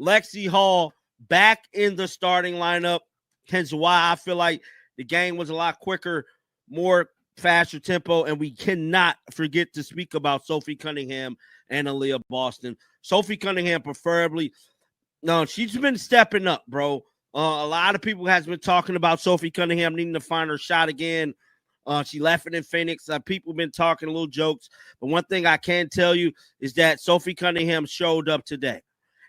Lexi Hall back in the starting lineup, hence why I feel like the game was a lot quicker, more faster tempo, and we cannot forget to speak about Sophie Cunningham and Aaliyah Boston. Sophie Cunningham preferably. No, she's been stepping up, bro. A lot of people has been talking about Sophie Cunningham needing to find her shot again. She left it in Phoenix. People been talking little jokes. But one thing I can tell you is that Sophie Cunningham showed up today.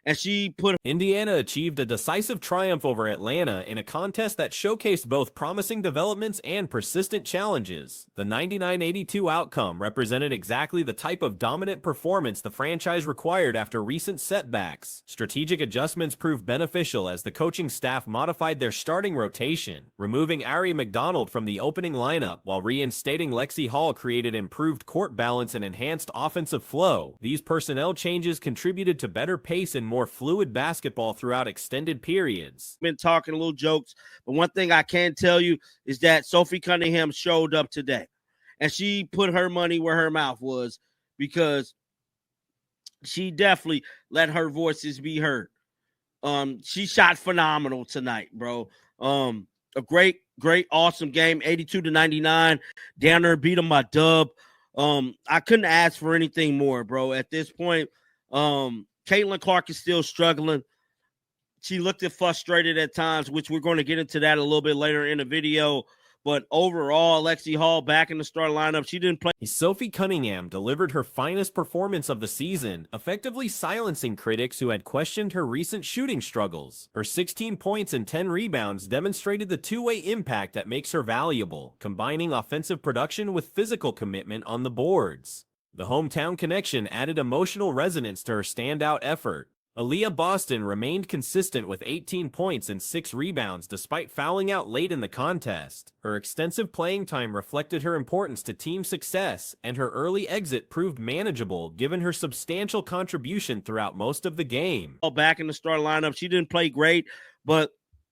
And she put Indiana achieved a decisive triumph over Atlanta in a contest that showcased both promising developments and persistent challenges. The 99-82 outcome represented exactly the type of dominant performance the franchise required after recent setbacks. Strategic adjustments proved beneficial as the coaching staff modified their starting rotation. Removing Ari McDonald from the opening lineup while reinstating Lexi Hall created improved court balance and enhanced offensive flow. These personnel changes contributed to better pace and more fluid basketball throughout extended periods. Been talking little jokes, but one thing I can tell you is that Sophie Cunningham showed up today, and she put her money where her mouth was because she definitely let her voices be heard. She shot phenomenal tonight, bro. A great, awesome game, 82-99. Down there beat them by dub. I couldn't ask for anything more, bro. At this point, Caitlin Clark is still struggling. She looked frustrated at times, which we're going to get into that a little bit later in the video. But overall, Lexi Hall back in the starting lineup. She didn't play. Sophie Cunningham delivered her finest performance of the season, effectively silencing critics who had questioned her recent shooting struggles. Her 16 points and 10 rebounds demonstrated the two-way impact that makes her valuable, combining offensive production with physical commitment on the boards. The hometown connection added emotional resonance to her standout effort. Aaliyah Boston remained consistent with 18 points and 6 rebounds despite fouling out late in the contest. Her extensive playing time reflected her importance to team success, and her early exit proved manageable given her substantial contribution throughout most of the game. Back in the starting lineup, she didn't play great, but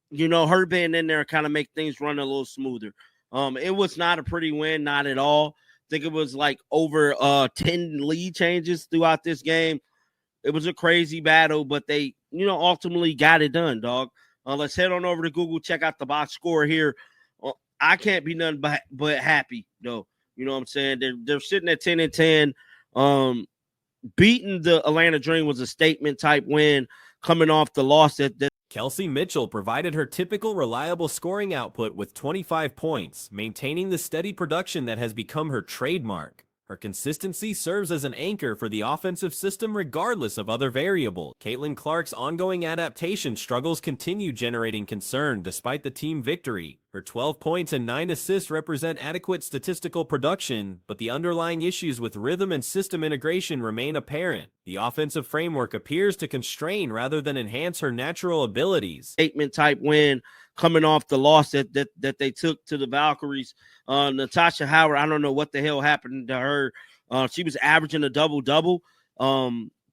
you know, her being in there kind of make things run a little smoother. It was not a pretty win, not at all. I think it was like over 10 lead changes throughout this game. It was a crazy battle, but they, you know, ultimately got it done, dog. Let's head on over to Google, check out the box score here. I can't be nothing but happy, though. You know what I'm saying? They're sitting at 10-10. Beating the Atlanta Dream was a statement type win coming off the loss that Kelsey Mitchell provided her typical reliable scoring output with 25 points, maintaining the steady production that has become her trademark. Her consistency serves as an anchor for the offensive system regardless of other variables. Caitlin Clark's ongoing adaptation struggles continue generating concern despite the team victory. Her 12 points and 9 assists represent adequate statistical production, but the underlying issues with rhythm and system integration remain apparent. The offensive framework appears to constrain rather than enhance her natural abilities. Statement type win coming off the loss that they took to the Valkyries. Natasha Howard, I don't know what the hell happened to her. She was averaging a double-double.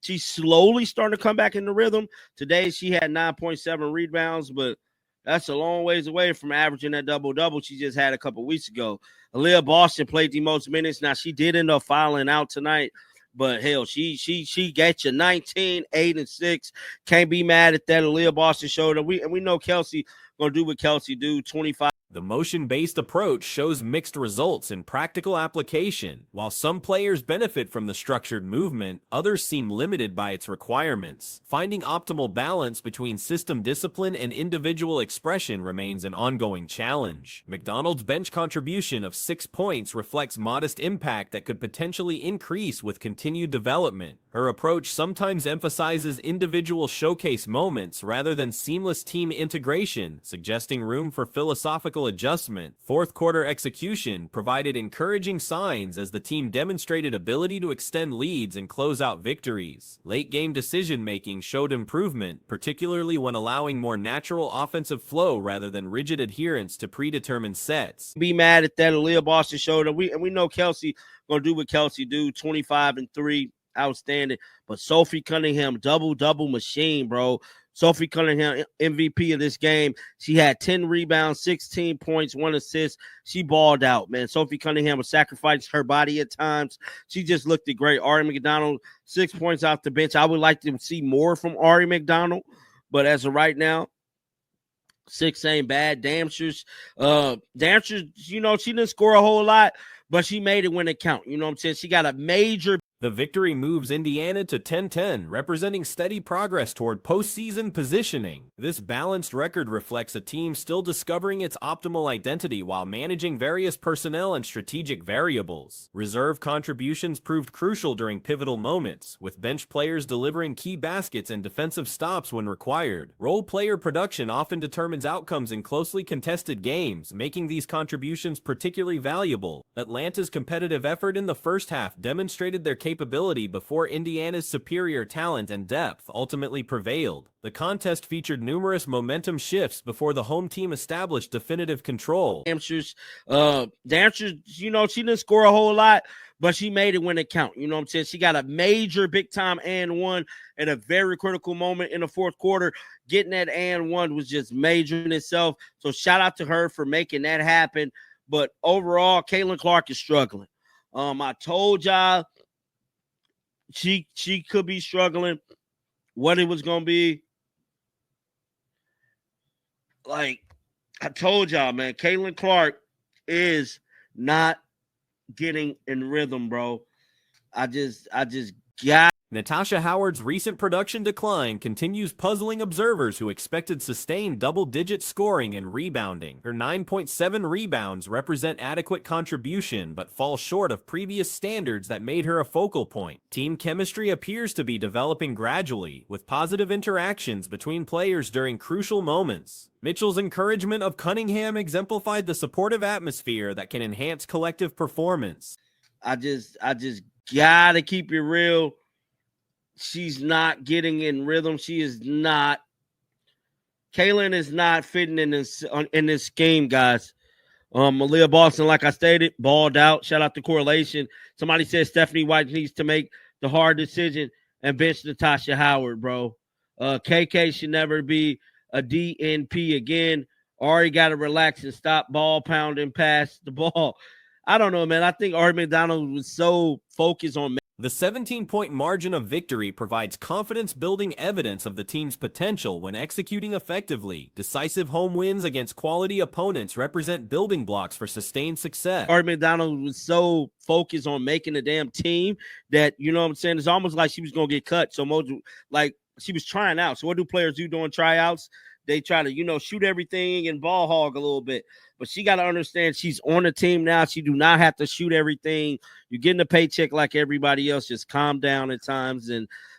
She's slowly starting to come back in the rhythm. Today she had 9.7 rebounds, but that's a long ways away from averaging that double-double she just had a couple weeks ago. Aaliyah Boston played the most minutes. Now, she did end up fouling out tonight, but hell, she got you 19, 8, and 6. Can't be mad at that. Aaliyah Boston showed up. We know Kelsey going to do what Kelsey do, 25. The motion-based approach shows mixed results in practical application. While some players benefit from the structured movement, others seem limited by its requirements. Finding optimal balance between system discipline and individual expression remains an ongoing challenge. McDonald's bench contribution of 6 points reflects modest impact that could potentially increase with continued development. Her approach sometimes emphasizes individual showcase moments rather than seamless team integration, suggesting room for philosophical adjustment. Fourth quarter execution provided encouraging signs as the team demonstrated ability to extend leads and close out victories. Late game decision making showed improvement, particularly when allowing more natural offensive flow rather than rigid adherence to predetermined sets. Be mad at that. Aaliyah Boston showed up. We know Kelsey gonna do what Kelsey do, 25 and 3. outstanding. But Sophie Cunningham, double machine, bro. Sophie Cunningham, MVP of this game. She had 10 rebounds, 16 points, 1 assist. She balled out, man. Sophie Cunningham was sacrificing her body at times. She just looked great. Ari McDonald, 6 points off the bench. I would like to see more from Ari McDonald, but as of right now, 6 ain't bad. Damsters, you know, she didn't score a whole lot, but she made it when it count. You know what I'm saying? She got a major. The victory moves Indiana to 10-10, representing steady progress toward postseason positioning. This balanced record reflects a team still discovering its optimal identity while managing various personnel and strategic variables. Reserve contributions proved crucial during pivotal moments, with bench players delivering key baskets and defensive stops when required. Role player production often determines outcomes in closely contested games, making these contributions particularly valuable. Atlanta's competitive effort in the first half demonstrated their capability before Indiana's superior talent and depth ultimately prevailed. The contest featured numerous momentum shifts before the home team established definitive control. Damsters, you know, she didn't score a whole lot, but she made it when it count. You know what I'm saying? She got a major big time and one at a very critical moment in the fourth quarter. Getting that and one was just major in itself. So shout out to her for making that happen. But overall, Caitlin Clark is struggling. I told y'all she could be struggling. What it was going to be. Like, I told y'all, man, Caitlin Clark is not getting in rhythm, bro. I just got. Natasha Howard's recent production decline continues puzzling observers who expected sustained double-digit scoring and rebounding. Her 9.7 rebounds represent adequate contribution but fall short of previous standards that made her a focal point. Team chemistry appears to be developing gradually, with positive interactions between players during crucial moments. Mitchell's encouragement of Cunningham exemplified the supportive atmosphere that can enhance collective performance. I just gotta keep it real. She's not getting in rhythm. She is not. Kaylin is not fitting in this game, guys. Malia Boston, like I stated, balled out. Shout out to Correlation. Somebody said Stephanie White needs to make the hard decision and bench Natasha Howard, bro. KK should never be a DNP again. Ari got to relax and stop ball pounding past the ball. I don't know, man. I think Ari McDonald was so focused on. The 17-point margin of victory provides confidence-building evidence of the team's potential when executing effectively. Decisive home wins against quality opponents represent building blocks for sustained success. Ari McDonald was so focused on making the damn team that, you know what I'm saying, it's almost like she was going to get cut. So, like, she was trying out. So what do players do during tryouts? They try to, you know, shoot everything and ball hog a little bit. But she got to understand she's on the team now. She do not have to shoot everything. You're getting a paycheck like everybody else. Just calm down at times.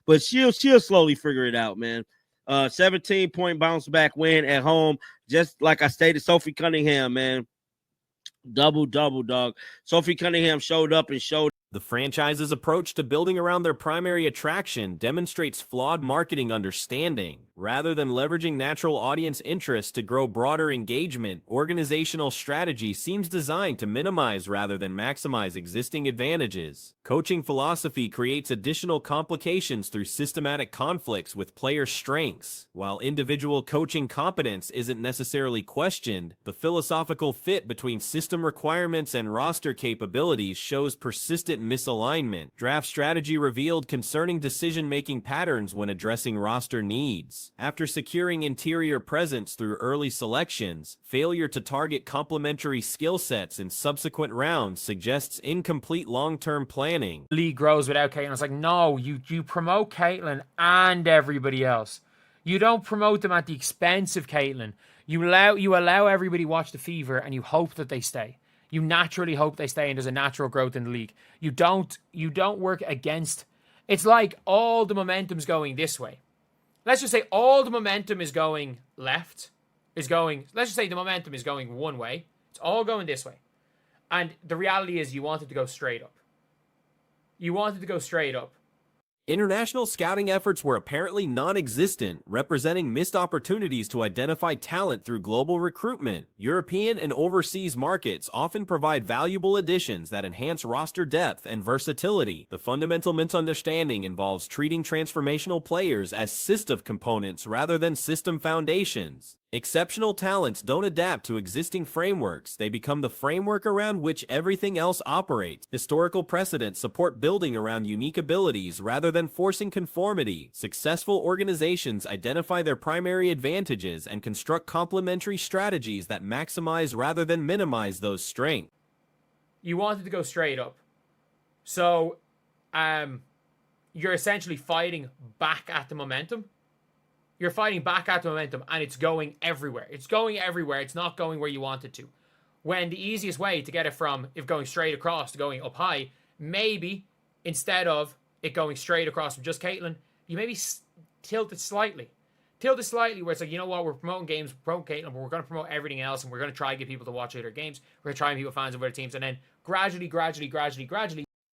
But she'll slowly figure it out, man. 17-point bounce back win at home. Just like I stated, Sophie Cunningham, man. Double, dog. Sophie Cunningham showed up and showed. The franchise's approach to building around their primary attraction demonstrates flawed marketing understanding. Rather than leveraging natural audience interest to grow broader engagement, organizational strategy seems designed to minimize rather than maximize existing advantages. Coaching philosophy creates additional complications through systematic conflicts with player strengths. While individual coaching competence isn't necessarily questioned, the philosophical fit between system requirements and roster capabilities shows persistent misalignment. Draft strategy revealed concerning decision-making patterns when addressing roster needs. After securing interior presence through early selections, failure to target complementary skill sets in subsequent rounds suggests incomplete long-term planning. League grows without Caitlin. It's like, no, you promote Caitlin and everybody else. You don't promote them at the expense of Caitlin. You allow everybody to watch the Fever and you hope that they stay. You naturally hope they stay and there's a natural growth in the league. You don't work against. It's like all the momentum's going this way. Let's just say all the momentum is going left. Let's just say the momentum is going one way. It's all going this way. And the reality is you want it to go straight up. International scouting efforts were apparently non-existent, representing missed opportunities to identify talent through global recruitment. European and overseas markets often provide valuable additions that enhance roster depth and versatility. The fundamental misunderstanding involves treating transformational players as system components rather than system foundations. Exceptional talents don't adapt to existing frameworks, they become the framework around which everything else operates. Historical precedents support building around unique abilities rather than forcing conformity. Successful organizations identify their primary advantages and construct complementary strategies that maximize rather than minimize those strengths. You wanted to go straight up. So, you're essentially fighting back at the momentum. You're fighting back at the momentum, and it's going everywhere. It's going everywhere. It's not going where you want it to. When the easiest way to get it from if going straight across to going up high, maybe instead of it going straight across from just Caitlyn, you maybe tilt it slightly. Tilt it slightly where it's like, you know what, we're promoting games, we're promoting Caitlyn, but we're going to promote everything else, and we're going to try and get people to watch other games. We're going to try and people fans of other teams, and then gradually,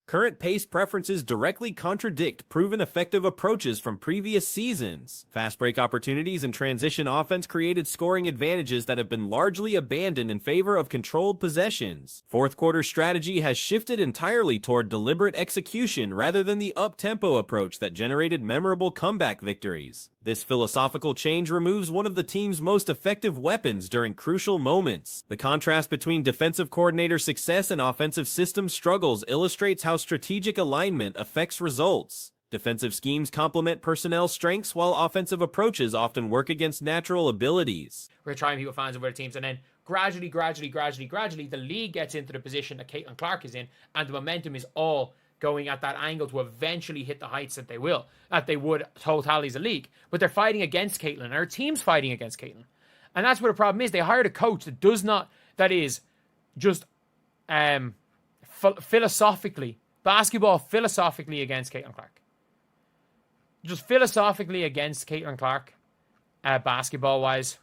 Current pace preferences directly contradict proven effective approaches from previous seasons. Fast break opportunities and transition offense created scoring advantages that have been largely abandoned in favor of controlled possessions. Fourth quarter strategy has shifted entirely toward deliberate execution rather than the up-tempo approach that generated memorable comeback victories. This philosophical change removes one of the team's most effective weapons during crucial moments. The contrast between defensive coordinator success and offensive system struggles illustrates how strategic alignment affects results. Defensive schemes complement personnel strengths, while offensive approaches often work against natural abilities. We're trying people fans of other teams, and then gradually, the league gets into the position that Caitlyn Clark is in, and the momentum is all going at that angle to eventually hit the heights that they would totality as a league. But they're fighting against Caitlyn, and our team's fighting against Caitlyn. And that's what the problem is. They hired a coach that is just basketball philosophically against Caitlyn Clark. Just philosophically against Caitlyn Clark, basketball-wise.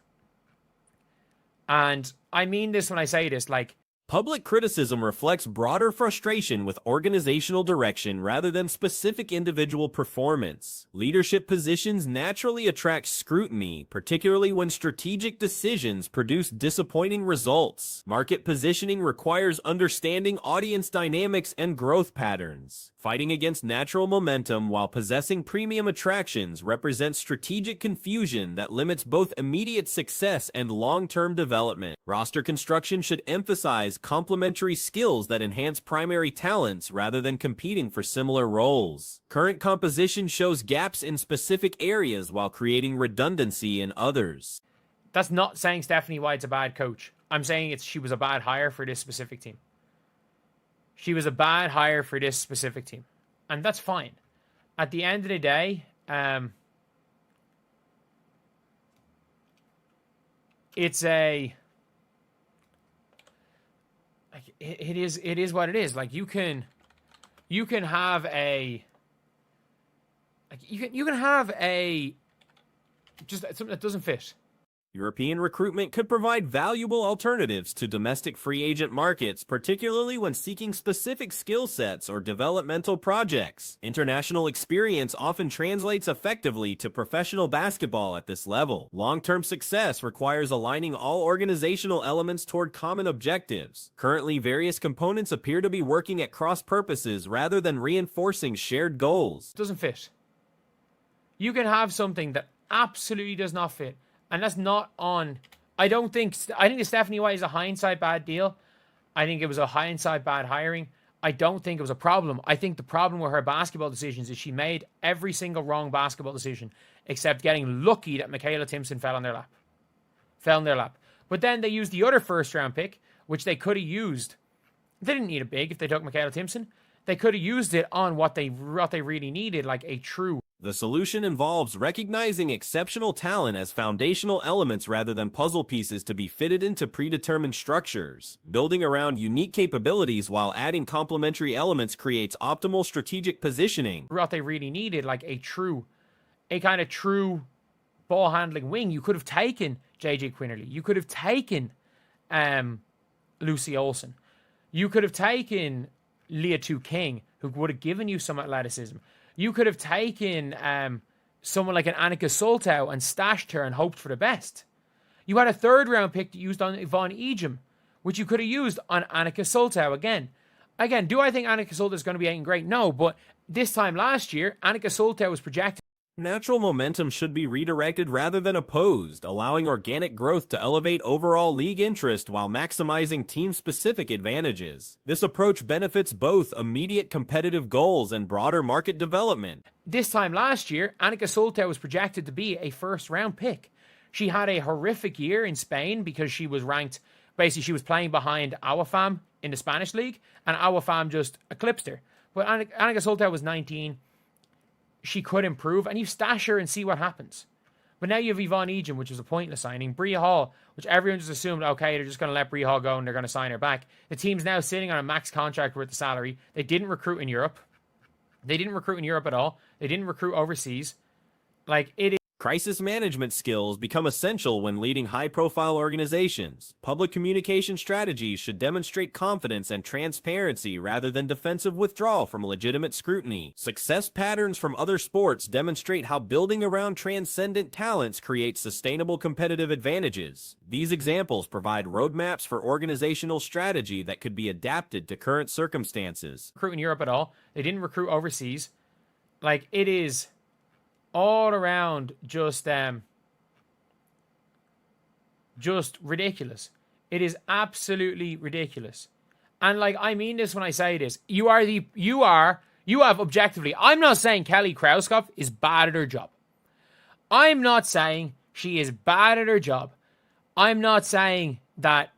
And I mean this when I say this, like, public criticism reflects broader frustration with organizational direction rather than specific individual performance. Leadership positions naturally attract scrutiny, particularly when strategic decisions produce disappointing results. Market positioning requires understanding audience dynamics and growth patterns. Fighting against natural momentum while possessing premium attractions represents strategic confusion that limits both immediate success and long-term development. Roster construction should emphasize complementary skills that enhance primary talents rather than competing for similar roles. Current composition shows gaps in specific areas while creating redundancy in others. That's not saying Stephanie White's a bad coach. I'm saying she was a bad hire for this specific team. She was a bad hire for this specific team. And that's fine. At the end of the day, it is what it is. Like, you can have a just something that doesn't fit. European recruitment could provide valuable alternatives to domestic free agent markets, particularly when seeking specific skill sets or developmental projects. International experience often translates effectively to professional basketball at this level. Long-term success requires aligning all organizational elements toward common objectives. Currently, various components appear to be working at cross purposes rather than reinforcing shared goals. It doesn't fit. You can have something that absolutely does not fit. And that's not on. I think the Stephanie White is a hindsight bad deal. I think it was a hindsight bad hiring. I don't think it was a problem. I think the problem with her basketball decisions is she made every single wrong basketball decision except getting lucky that Michaela Timpson fell in their lap. But then they used the other first round pick, which they could have used. They didn't need a big if they took Michaela Timpson. They could have used it on what they really needed, like a true. The solution involves recognizing exceptional talent as foundational elements rather than puzzle pieces to be fitted into predetermined structures. Building around unique capabilities while adding complementary elements creates optimal strategic positioning. What they really needed, like a kind of true ball handling wing. You could have taken JJ Quinnerly. You could have taken Lucy Olsen. You could have taken Leah Tu King, who would have given you some athleticism. You could have taken someone like an Annika Soltau and stashed her and hoped for the best. You had a 3rd round pick used on Yvonne Ejim, which you could have used on Annika Soltau again. Again, do I think Annika Soltau is going to be 8 great? No, but this time last year, Annika Soltau was projected. Natural momentum should be redirected rather than opposed, allowing organic growth to elevate overall league interest while maximizing team-specific advantages. This approach benefits both immediate competitive goals and broader market development. This time last year, Annika Soltau was projected to be a 1st round pick. She had a horrific year in Spain because she was ranked, basically she was playing behind Awafam in the Spanish league, and Awafam just eclipsed her. But Annika Soltau was 19. She could improve, and you stash her and see what happens. But now you have Yvonne Ejim, which was a pointless signing. Bria Hall, which everyone just assumed, okay, they're just going to let Bria Hall go and they're going to sign her back. The team's now sitting on a max contract with the salary. They didn't recruit in Europe. They didn't recruit in Europe at all. They didn't recruit overseas. Like, it is. Crisis management skills become essential when leading high-profile organizations. Public communication strategies should demonstrate confidence and transparency rather than defensive withdrawal from legitimate scrutiny. Success patterns from other sports demonstrate how building around transcendent talents creates sustainable competitive advantages. These examples provide roadmaps for organizational strategy that could be adapted to current circumstances. Recruit in Europe at all. They didn't recruit overseas. Like, it is all around just ridiculous. It is absolutely ridiculous. And like, I mean this when I say this. You have objectively, I'm not saying Kelly Krauskopf is bad at her job. I'm not saying she is bad at her job. I'm not saying that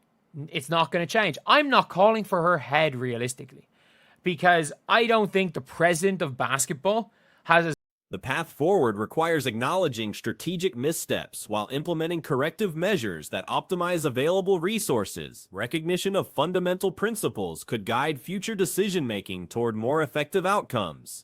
it's not going to change. I'm not calling for her head realistically, because I don't think the president of basketball has a. The path forward requires acknowledging strategic missteps while implementing corrective measures that optimize available resources. Recognition of fundamental principles could guide future decision-making toward more effective outcomes.